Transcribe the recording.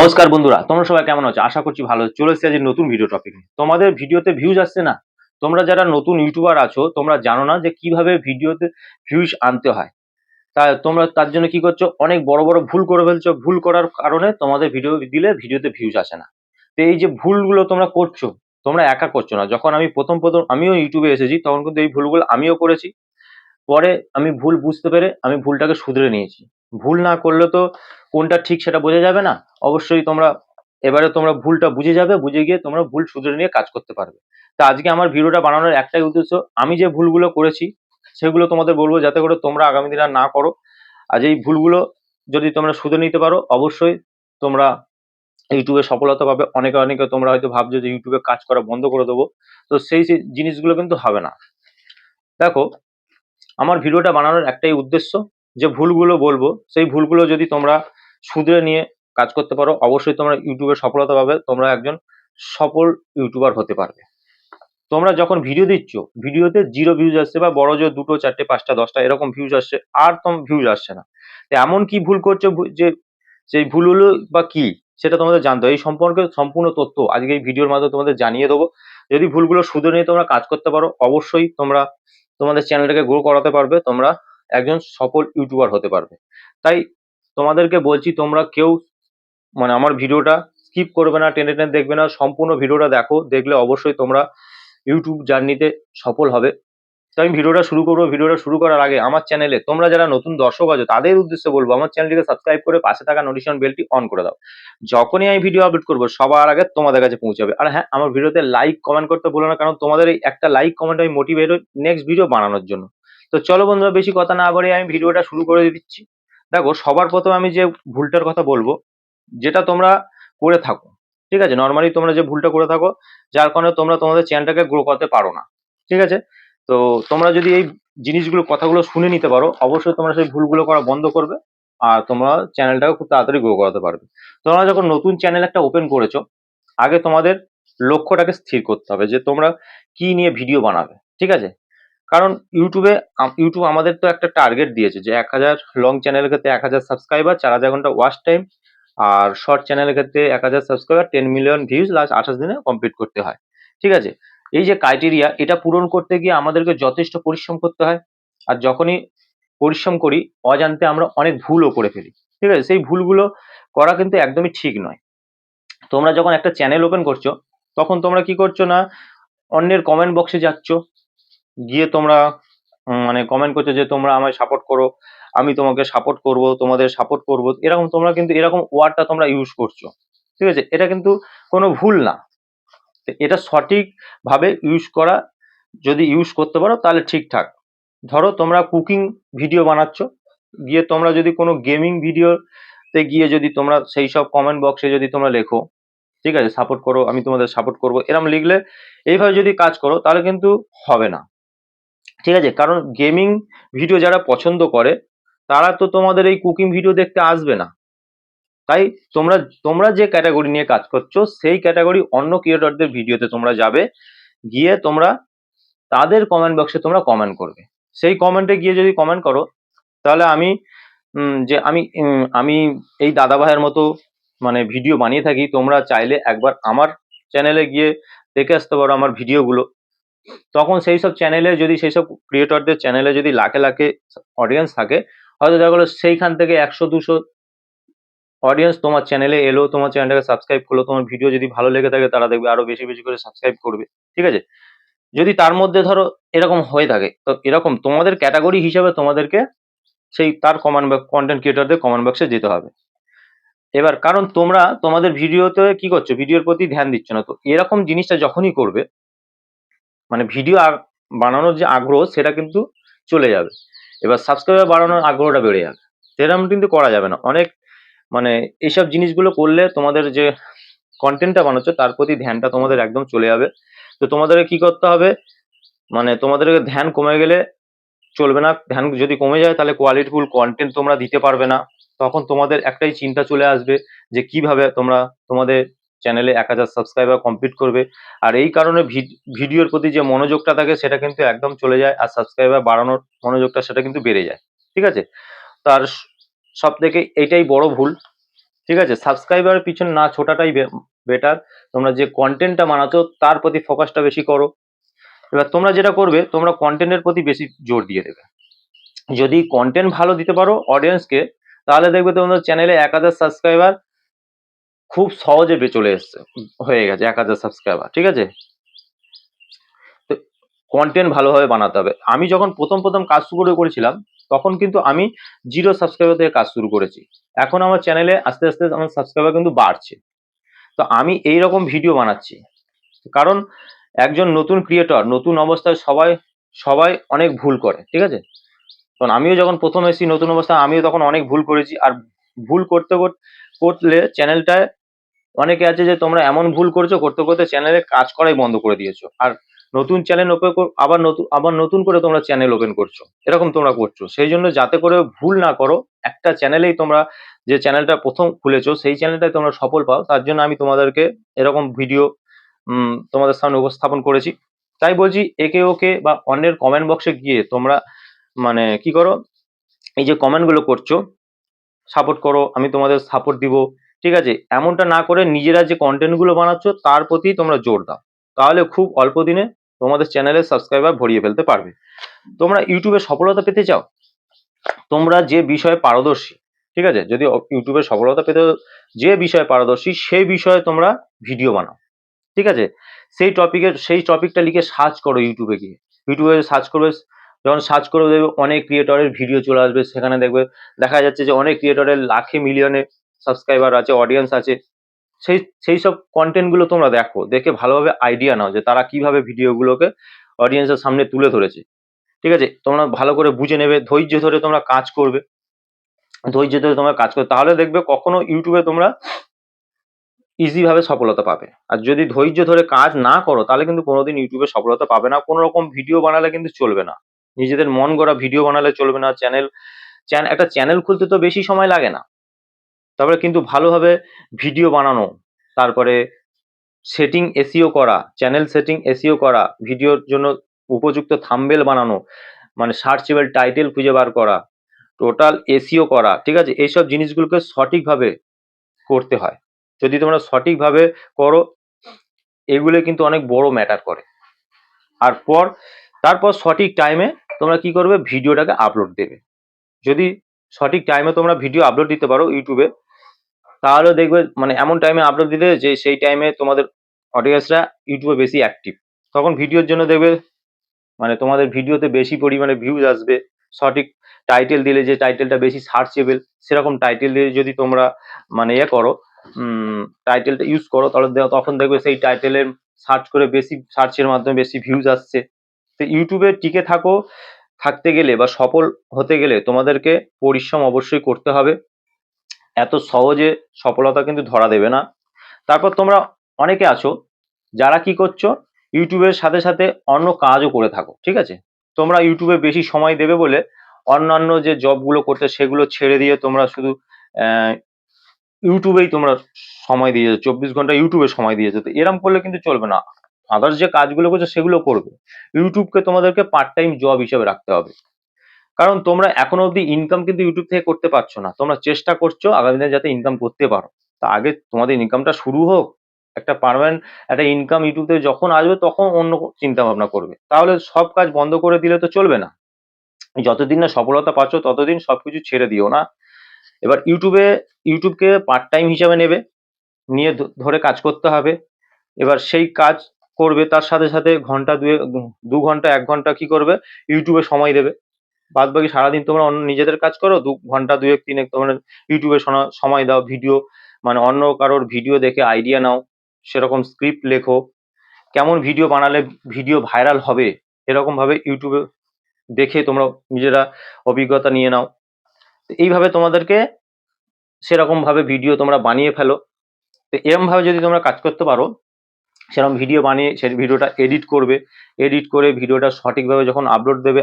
নমস্কার বন্ধুরা, তোমরা সবাই কেমন আছো? আশা করছি ভালো আছো। চলে এসেছি আজ নতুন ভিডিও টপিক নিয়ে। তোমাদের ভিডিওতে ভিউজ আসছে না? তোমরা যারা নতুন ইউটিউবার আছো, তোমরা জানো না যে কিভাবে ভিডিওতে ভিউজ আনতে হয়। তোমরা তার জন্য কি করছো? অনেক বড় বড় ভুল করে ফেলছো। ভুল করার কারণে তোমাদের ভিডিও দিলে ভিডিওতে ভিউজ আসে না। তো এই যে ভুলগুলো তোমরা করছো, তোমরা একা করছো না। যখন আমি প্রথম আমিও ইউটিউবে এসেছি, তখন কিন্তু এই ভুলগুলো আমিও করেছি। পরে আমি ভুল বুঝতে পেরে আমি ভুলটাকে শুধরে নিয়েছি। ভুল না করলে তো কোনটা ঠিক সেটা বোঝা যাবে না। অবশ্যই এবারে তোমরা ভুলটা বুঝে যাবে, বুঝে গিয়ে তোমরা ভুল শুধরে নিয়ে কাজ করতে পারবে। তা আজকে আমার ভিডিওটা বানানোর একটাই উদ্দেশ্য, আমি যে ভুলগুলো করেছি সেগুলো তোমাদের বলবো, যাতে করে তোমরা আগামী দিনে আর না করো। আর এই ভুলগুলো যদি তোমরা শুধরে নিতে পারো, অবশ্যই তোমরা ইউটিউবে সফলতা পাবে। অনেকে অনেকে তোমরা হয়তো ভাবছো যে ইউটিউবে কাজ করা বন্ধ করে দেবো, তো সেই জিনিসগুলো কিন্তু হবে না। দেখো, আমার ভিডিওটা বানানোর একটাই উদ্দেশ্য, যে ভুলগুলো বলবো সেই ভুলগুলো যদি তোমরা শুধরে নিয়ে কাজ করতে পারো, অবশ্যই তোমরা ইউটিউবে সফলতা পাবে। তোমরা একজন সফল ইউটিউবার হতে পারবে। তোমরা যখন ভিডিও দিচ্ছ, ভিডিওতে জিরো ভিউজ আসছে, বা বড় জোর 2, 4, 5, 10টা এরকম ভিউজ আসছে, আর ভিউজ আসছে না। তো এমন কি ভুল করছো যে সেই ভুলগুলো বা কি সেটা তোমাদের জানতে হবে। এই সম্পর্কে সম্পূর্ণ তথ্য আজকে এই ভিডিওর মাধ্যমে তোমাদের জানিয়ে দেবো। যদি ভুলগুলো শুধরে নিয়ে তোমরা কাজ করতে পারো, অবশ্যই তোমরা তোমাদের চ্যানেলটাকে গ্রো করাতে পারবে। তোমরা একজন সফল ইউটিউবার হতে পারবে। তাই তোমাদেরকে বলছি, তোমরা কেউ আমার ভিডিওটা স্কিপ করবে না, টেনে টেনে দেখবে না, সম্পূর্ণ ভিডিওটা দেখো। দেখলে অবশ্যই তোমরা ইউটিউব জার্নিতে সফল হবে। তো আমি ভিডিওটা শুরু করবো। ভিডিওটা শুরু করার আগে আমার চ্যানেলে তোমরা যারা নতুন দর্শক আছো তাদের উদ্দেশ্যে বলবো, আমার চ্যানেলটিকে সাবস্ক্রাইব করে পাশে থাকা নোটিফিকেশন বেলটি অন করে দাও। যখনই আমি ভিডিও আপলোড করবো সবার আগে তোমাদের কাছে পৌঁছাবে। আর হ্যাঁ, আমার ভিডিওতে লাইক কমেন্ট করতে ভুলো না, কারণ তোমাদের এই একটা লাইক কমেন্ট আমি মোটিভেট হই নেক্সট ভিডিও বানানোর জন্য। তো চলো বন্ধুরা, বেশি কথা না বাড়িয়ে আমি ভিডিওটা শুরু করে দিচ্ছি। দেখো, সবার প্রথমে আমি যে ভুলটার কথা বলবো, যেটা তোমরা করে থাকো, ঠিক আছে, নর্মালি তোমরা যে ভুলটা করে থাকো, যার কারণে তোমরা তোমাদের চ্যানেলটাকে গ্রো করতে পারো না, ঠিক আছে। তো তোমরা যদি এই জিনিসগুলো কথাগুলো শুনে নিতে পারো, অবশ্যই তোমরা সেই ভুলগুলো করা বন্ধ করবে। আর তোমরা চ্যানেলটাকে খুব তাড়াতাড়ি গ্রো করাতে পারবে। তোমরা যখন নতুন চ্যানেল একটা ওপেন করেছো, আগে তোমাদের লক্ষ্যটাকে স্থির করতে হবে যে তোমরা কি নিয়ে ভিডিও বানাবে, ঠিক আছে। কারণ ইউটিউব আমাদের তো একটা টার্গেট দিয়েছে যে 1000 লং চ্যানেলের ক্ষেত্রে 1000 সাবস্ক্রাইবার, 4000 ঘন্টা ওয়াচ টাইম। আর শর্ট চ্যানেলের ক্ষেত্রে 1000 সাবস্ক্রাইবার, 10 মিলিয়ন ভিউজ লাস্ট 28 দিনে কমপ্লিট করতে হয়, ঠিক আছে। এই যে ক্রাইটেরিয়া, এটা পূরণ করতে গিয়ে আমাদেরকে যথেষ্ট পরিশ্রম করতে হয়। আর যখনই পরিশ্রম করি, অজান্তে আমরা অনেক ভুলও করে ফেলি, ঠিক আছে। সেই ভুলগুলো করা কিন্তু একদমই ঠিক নয়। তোমরা যখন একটা চ্যানেল ওপেন করছো, তখন তোমরা কি করছো না, অন্যের কমেন্ট বক্সে যাচ্ছ, গিয়ে তোমরা কমেন্ট করছো যে তোমরা আমায় সাপোর্ট করো, আমি তোমাকে সাপোর্ট করব, তোমাদের সাপোর্ট করব, এরকম তোমরা কিন্তু এরকম ওয়ার্ডটা তোমরা ইউজ করছো, ঠিক আছে। এটা কিন্তু কোনো ভুল না। এটা সঠিক ভাবে ইউজ করা, যদি ইউজ করতে পারো তাহলে ঠিকঠাক। ধরো তোমরা কুকিং ভিডিও বানাচ্ছ, গিয়ে তোমরা যদি কোনো গেমিং ভিডিওতে গিয়ে যদি তোমরা সেই সব কমেন্ট বক্সে যদি তোমরা লেখো, ঠিক আছে, সাপোর্ট করো, আমি তোমাদের সাপোর্ট করব, এরকম লিখলে, এইভাবে যদি কাজ করো, তাহলে কিন্তু হবে না, ঠিক আছে। কারণ গেমিং ভিডিও যারা পছন্দ করে, তারা তো তোমাদের এই কুকিং ভিডিও দেখতে আসবে না। তাই তোমরা তোমরা যে ক্যাটাগরি নিয়ে কাজ করছো, সেই ক্যাটাগরি অন্য ক্রিয়েটরদের ভিডিওতে তোমরা যাবে, গিয়ে তোমরা তাদের কমেন্ট বক্সে তোমরা কমেন্ট করবে। সেই কমেন্টে গিয়ে যদি কমেন্ট করো, তাহলে আমি এই দাদা ভাইয়ের মতো ভিডিও বানিয়ে থাকি। তোমরা চাইলে একবার আমার চ্যানেলে গিয়ে দেখে আসতে পারো আমার ভিডিওগুলো। তখন সেই সব চ্যানেলে যদি, সেই সব ক্রিয়েটরদের চ্যানেলে যদি লাখে লাখে অডিয়েন্স থাকে, হয়তো দেখা গেলো সেইখান থেকে 100-200 অডিয়েন্স তোমার চ্যানেলে এলো, তোমার চ্যানেলটাকে সাবস্ক্রাইব করলো, তোমার ভিডিও যদি ভালো লেগে থাকে তারা দেখবে আরো বেশি বেশি করে সাবস্ক্রাইব করবে, ঠিক আছে। যদি তার মধ্যে ধরো এরকম হয়ে থাকে, তো এরকম তোমাদের ক্যাটাগরি হিসাবে তোমাদেরকে সেই তার কন্টেন্ট ক্রিয়েটরদের কমেন্ট বক্সে যেতে হবে। এবার কারণ তোমরা তোমাদের ভিডিওতে কি করছো, ভিডিওর প্রতি ধ্যান দিচ্ছ না। তো এরকম জিনিসটা যখনই করবে, ভিডিও বানানোর যে আগ্রহ সেটা কিন্তু চলে যাবে। এবার সাবস্ক্রাইবার বাড়ানোর আগ্রহটা বেড়ে যাবে। সেরকম কিন্তু করা যাবে না। অনেক এইসব জিনিসগুলো করলে তোমাদের যে কন্টেন্টটা বানাচ্ছ তার প্রতি ধ্যানটা তোমাদের একদম চলে যাবে। তো তোমাদেরকে কি করতে হবে, তোমাদেরকে ধ্যান কমে গেলে চলবে না। ধ্যান যদি কমে যায়, তাহলে কোয়ালিটিফুল কন্টেন্ট তোমরা দিতে পারবে না। তখন তোমাদের একটাই চিন্তা চলে আসবে যে কিভাবে তোমরা তোমাদের চ্যানেলে 1000 সাবস্ক্রাইবার কমপ্লিট করবে। আর এই কারণে ভিডিওর প্রতি যে মনোযোগটা থাকে সেটা কিন্তু একদম চলে যায়, আর সাবস্ক্রাইবার বাড়ানোর মনোযোগটা সেটা কিন্তু বেড়ে যায়, ঠিক আছে। তার সব থেকে এটাই বড় ভুল, ঠিক আছে, সাবস্ক্রাইবারের পিছনে না ছোটাটাই বেটার। তোমরা যে কন্টেন্টটা বানাচ্ছো তার প্রতি ফোকাসটা বেশি করো। এবার তোমরা যেটা করবে, তোমরা কন্টেন্টের প্রতি বেশি জোর দিয়ে দেবে। যদি কন্টেন্ট ভালো দিতে পারো অডিয়েন্সকে, তাহলে দেখবে তোমাদের চ্যানেলে 1000 সাবস্ক্রাইবার খুব সহজে চলে এসছে, হয়ে গেছে 1000 সাবস্ক্রাইবার। ঠিক আছে, তো কন্টেন্ট ভালোভাবে বানাতে হবে। আমি যখন প্রথম কাজ শুরু করেছিলাম, তখন কিন্তু আমি 0 সাবস্ক্রাইবার থেকে কাজ শুরু করেছি। এখন আমার চ্যানেলে আস্তে আস্তে আমার সাবস্ক্রাইবার কিন্তু বাড়ছে। তো আমি এইরকম ভিডিও বানাচ্ছি, কারণ একজন নতুন ক্রিয়েটর নতুন অবস্থায় সবাই সবাই অনেক ভুল করে। ঠিক আছে, কারণ আমিও যখন প্রথম এসেছি নতুন অবস্থায়, আমিও তখন অনেক ভুল করেছি। আর ভুল করলে চ্যানেলটায় অনেকে আছে যে তোমরা এমন ভুল করছো, করতে করতে চ্যানেলে কাজ করাই বন্ধ করে দিয়েছো, আর নতুন চ্যানেল ওপেন আবার নতুন করে তোমরা চ্যানেল ওপেন করছো, এরকম তোমরা করছো। সেই জন্য যাতে করে ভুল না করো, একটা চ্যানেলেই তোমরা যে চ্যানেলটা প্রথম খুলেছো সেই চ্যানেলটাই তোমরা সফল পাও, তার জন্য আমি তোমাদেরকে এরকম ভিডিও তোমাদের সামনে উপস্থাপন করেছি। তাই বলছি, একে ওকে বা অন্যের কমেন্ট বক্সে গিয়ে তোমরা মানে কি করো, এই যে কমেন্ট গুলো করছো, সাপোর্ট করো, আমি তোমাদের সাপোর্ট দিব। ঠিক আছে, এমনটা না করে নিজেরা যে কন্টেন্ট গুলো বানাচ্ছ তার প্রতি তোমরা জোর দাও, তাহলে খুব অল্প দিনে তোমাদের চ্যানেলের সাবস্ক্রাইবার ভরিয়ে ফেলতে পারবে। তোমরা ইউটিউবে সফলতা পেতে চাও, তোমরা যে বিষয়ে পারদর্শী, ঠিক আছে, যদি ইউটিউবে সফলতা পেতে যে বিষয়ে পারদর্শী সেই বিষয়ে তোমরা ভিডিও বানাও। ঠিক আছে, সেই টপিকটা লিখে সার্চ করো ইউটিউবে গিয়ে। ইউটিউবে সার্চ করবে, যখন সার্চ করে দেখবে অনেক ক্রিয়েটরের ভিডিও চলে আসবে, সেখানে দেখবে দেখা যাচ্ছে যে অনেক ক্রিয়েটরের লাখে মিলিয়নে সাবস্ক্রাইবার আছে, অডিয়েন্স আছে। সেই সব কন্টেন্ট গুলো তোমরা দেখো, দেখে ভালোভাবে আইডিয়া নাও যে তারা কিভাবে ভিডিওগুলোকে অডিয়েন্সের সামনে তুলে ধরেছে। ঠিক আছে, তোমরা ভালো করে বুঝে নেবে, ধৈর্য ধরে তোমরা কাজ করবে, তাহলে দেখবে কখনো ইউটিউবে তোমরা ইজি ভাবে সফলতা পাবে। আর যদি ধৈর্য ধরে কাজ না করো, তাহলে কিন্তু কোনোদিন ইউটিউবে সফলতা পাবে না। কোনো রকম ভিডিও বানালে কিন্তু চলবে না, নিজেদের মন গড়া ভিডিও বানালে চলবে না। একটা চ্যানেল খুলতে তো বেশি সময় লাগে না, তারপরে কিন্তু ভালোভাবে ভিডিও বানানো, তারপরে সেটিং এসইও করা, চ্যানেল সেটিং এসইও করা, ভিডিওর জন্য উপযুক্ত থাম্বনেল বানানো, মানে সার্চেবল টাইটেল খুঁজে বার করা, টোটাল এসইও করা। ঠিক আছে, এইসব জিনিসগুলোকে সঠিকভাবে করতে হয়। যদি তোমরা সঠিকভাবে করো, এগুলো কিন্তু অনেক বড় ম্যাটার করে। আর তারপর সঠিক টাইমে তোমরা কি করবে, ভিডিওটাকে আপলোড দেবে। যদি সঠিক টাইমে তোমরা ভিডিও আপলোড দিতে পারো ইউটিউবে, তাহলে দেখবে মানে এমন টাইমে আপলোড দিতে যে সেই টাইমে তোমাদের অডিয়েন্সরা ইউটিউবে বেশি অ্যাক্টিভ, তখন ভিডিওর জন্য দেখবে মানে তোমাদের ভিডিওতে বেশি পরিমাণে ভিউজ আসবে। সঠিক টাইটেল দিলে, যে টাইটেলটা বেশি সার্চেবল, সেরকম টাইটেল দিয়ে যদি তোমরা মানে করো, টাইটেলটা ইউজ করো, তাহলে তখন দেখবে সেই টাইটেলের সার্চ করে বেশি সার্চের মাধ্যমে বেশি ভিউজ আসছে। তো ইউটিউবে টিকে থাকতে গেলে বা সফল হতে গেলে তোমাদেরকে পরিশ্রম অবশ্যই করতে হবে। এত সহজে সফলতা কিন্তু ধরা দেবে না। তারপর তোমরা অনেকে আছো যারা কি করছো, ইউটিউবের সাথে সাথে অন্য কাজও করে থাকো। ঠিক আছে, তোমরা ইউটিউবে বেশি সময় দেবে বলে অন্যান্য যে জবগুলো করতে সেগুলো ছেড়ে দিয়ে তোমরা শুধু ইউটিউবেই তোমরা সময় দিয়ে যাচ্ছ, 24 ঘন্টা ইউটিউবে সময় দিয়ে যেত। এরম করলে কিন্তু চলবে না। আদার্স যে কাজগুলো করছো সেগুলো করবে, ইউটিউবকে তোমাদেরকে পার্ট টাইম জব হিসেবে রাখতে হবে। কারণ তোমরা এখনো অব্দি ইনকাম কিন্তু ইউটিউব থেকে করতে পারছো না, তোমরা চেষ্টা করছো আগামী দিনে যাতে ইনকাম করতে পারো। তা আগে তোমাদের ইনকামটা শুরু হোক, একটা পার্মানেন্ট একটা ইনকাম ইউটিউব থেকে যখন আসবে তখন অন্য চিন্তা ভাবনা করবে। তাহলে সব কাজ বন্ধ করে দিলে তো চলবে না। যতদিন না সফলতা পাচ্ছ ততদিন সবকিছু ছেড়ে দিও না। এবার ইউটিউবকে পার্ট টাইম হিসাবে নেবে, নিয়ে ধরে কাজ করতে হবে। এবার সেই কাজ করবে, তার সাথে সাথে ঘন্টা 2 ঘন্টা 1 ঘন্টা কি করবে, ইউটিউবে সময় দেবে। বাদ বাকি সারাদিন তোমরা অন্য নিজেদের কাজ করো, 2 ঘন্টা 2-3 তোমরা ইউটিউবে সময় দাও। ভিডিও মানে অন্য কারোর ভিডিও দেখে আইডিয়া নাও, সেরকম স্ক্রিপ্ট লেখো, কেমন ভিডিও বানালে ভিডিও ভাইরাল হবে, এরকম ভাবে ইউটিউবে দেখে তোমরা নিজেরা অভিজ্ঞতা নিয়ে নাও। এইভাবে তোমাদেরকে সেরকম ভাবে ভিডিও তোমরা বানিয়ে ফেলো। তো এরকম ভাবে যদি তোমরা কাজ করতে পারো, সেরকম ভিডিও বানিয়ে সেই ভিডিওটা এডিট করে ভিডিওটা সঠিকভাবে যখন আপলোড দেবে,